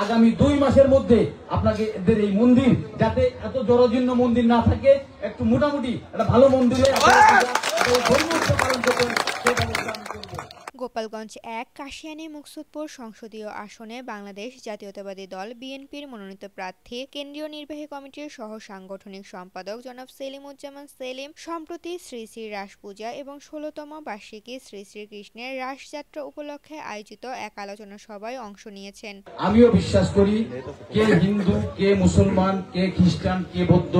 আগামী 2 মাসের মধ্যে আপনাদের এই মন্দির যাতে এত জরাজীর্ণ মন্দির না থাকে, একটু মোটামুটি একটা ভালো মন্দিরে পালন করতে। গোপালগঞ্জ 1 কাশিয়ানী মুকসুদপুর সংসদীয় আসনে বাংলাদেশ জাতীয়তাবাদী দল বিএনপির মনোনীত প্রার্থী কেন্দ্রীয় নির্বাহী কমিটির সহ সাংগঠনিক সম্পাদক জনাব সেলিমুজ্জামান সেলিম সম্প্রতি শ্রী শ্রী রাস পূজা এবং 16তম বার্ষিকী শ্রী শ্রীকৃষ্ণের রাসযাত্রা উপলক্ষে আয়োজিত এক আলোচনা সভায় অংশ নিয়েছেন। আমিও বিশ্বাস করি কে হিন্দু, কে মুসলমান, কে খ্রিস্টান, কে বৌদ্ধ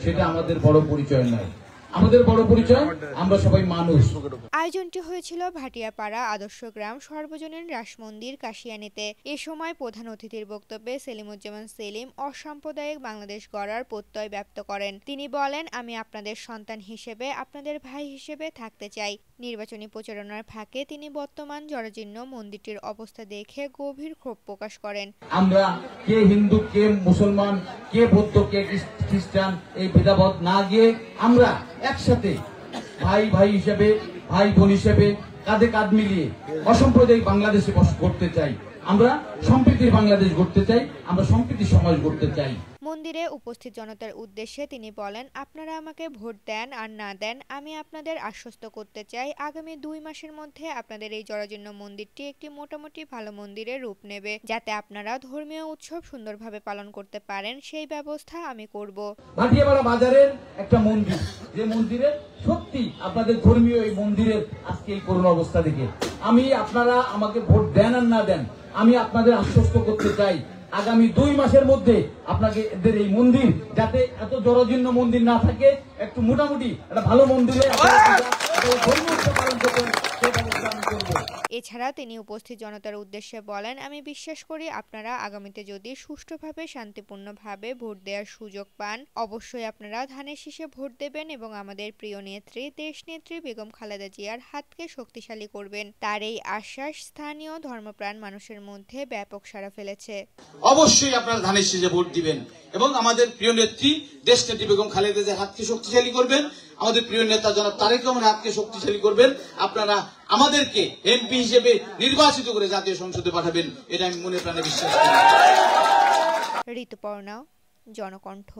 সেটা আমাদের বড় পরিচয় নয়। আমাদের বড় পরিচয় আমরা সবাই মানুষ। আয়োজনটি হয়েছিল ভাটিয়াপাড়া আদর্শ গ্রাম সর্বজনীন রাস মন্দির কাশিয়ানীতে। এ সময় প্রধান অতিথির বক্তব্যে সেলিমুজ্জামান সেলিম অসাম্প্রদায়িক বাংলাদেশ গড়ার প্রত্যয় ব্যক্ত করেন। তিনি বলেন, আমি আপনাদের সন্তান হিসেবে, আপনাদের ভাই হিসেবে থাকতে চাই। নির্বাচনী প্রচারণার ফাঁকে তিনি বর্তমান জরাজীর্ণ মন্দিরটির অবস্থা দেখে গভীর ক্ষোভ প্রকাশ করেন। আমরা কে হিন্দু, কে মুসলমান, কে বৌদ্ধ, কে খ্রিস্টান এই ভেদাভেদ না গিয়ে আমরা একসাথে ভাই ভাই হিসেবে, ভাই বোন হিসেবে কাঁধে কাঁধ মিলিয়ে অসাম্প্রদায়িক বাংলাদেশে করতে চাই। আমরা সম্প্রীতির বাংলাদেশ গড়তে চাই, আমরা সম্প্রীতির সমাজ গড়তে চাই। মন্দিরে উপস্থিত জনতার উদ্দেশ্যে তিনি বলেন, আপনারা আমাকে ভোট দেন আর না দেন, আমি আপনাদের আশ্বস্ত করতে চাই আগামী 2 মাসের মধ্যে আপনাদের এই জরাজীর্ণ মন্দিরটি একটি মোটামুটি ভালো মন্দিরে রূপ নেবে। যাতে আপনারা ধর্মীয় উৎসব সুন্দরভাবে পালন করতে পারেন সেই ব্যবস্থা আমি করব। ভাটিয়াপাড়া বাজারের একটা মন্দির, যে মন্দিরে সত্যি আপনাদের ধর্মীয় এই মন্দিরের আজকে এই করুণ অবস্থা দেখে আপনারা আমাকে ভোট দেন আর না দেন, আমি আপনাদের আশ্বস্ত করতে চাই আগামী 2 মাসের মধ্যে আপনাদের এই মন্দির যাতে এত জরাজীর্ণ মন্দির না থাকে, একটু মোটামুটি একটা ভালো মন্দিরে পালন করতে। এছাড়া তিনি উপস্থিত জনতার উদ্দেশ্যে বলেন, আমি বিশ্বাস করি আপনারা আগামীতে যদি সুষ্ঠুভাবে শান্তিপূর্ণভাবে ভোট দেওয়ার সুযোগ পান, অবশ্যই আপনারা ধানের শীষে ভোট দেবেন এবং আমাদের প্রিয় নেত্রী দেশনেত্রী বেগম খালেদা জিয়ার হাতকে শক্তিশালী করবেন। তার এই আশ্বাস স্থানীয় ধর্মপ্রাণ মানুষের মধ্যে ব্যাপক সাড়া ফেলেছে। অবশ্যই আপনারা ধানের শীষে ভোট দিবেন এবং আমাদের প্রিয় নেত্রী দেশনেত্রী বেগম খালেদা জিয়ার হাতকে শক্তিশালী করবেন, আমাদের প্রিয় নেতা জনাব তারেক রহমানের হাতকে শক্তিশালী করবেন। আপনারা আমাদেরকে এমপি হিসেবে নির্বাচিত করে জাতীয় সংসদে পাঠাবেন, এটা আমি মনে প্রাণে বিশ্বাস করি। ঋতুপর্ণা, জনকণ্ঠ।